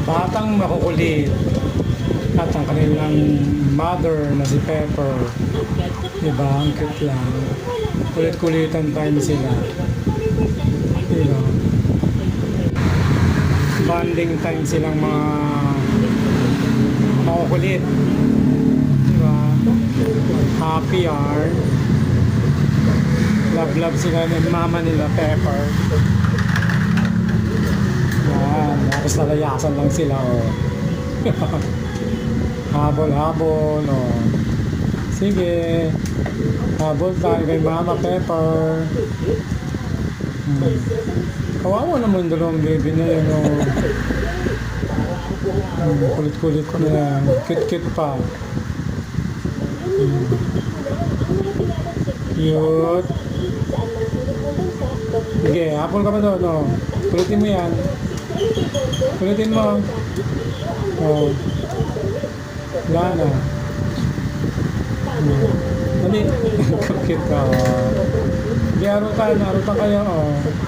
Batang makukulit at ang kanilang mother na si Pepper. Diba? Ang cute lang. Kulit-kulitan time sila. Diba? Bonding time silang mga makukulit. Diba? Happy are. Love sila ng mama nila, Pepper. Yan. Tapos nalayasan lang sila, oh. Habol, oh. Sige. Habol tayo kay Mama Pepper. Kawawa naman dalawang baby na yun, oh. Kulit-kulit na yan. Cute-cute pa. Cute. Sige, habol ka pa doon, oh. Kulitin mo yan. Kulitin mo. Oh. Wala na. Dali. Cute ka, oh. Sige, arutan kayo, oh.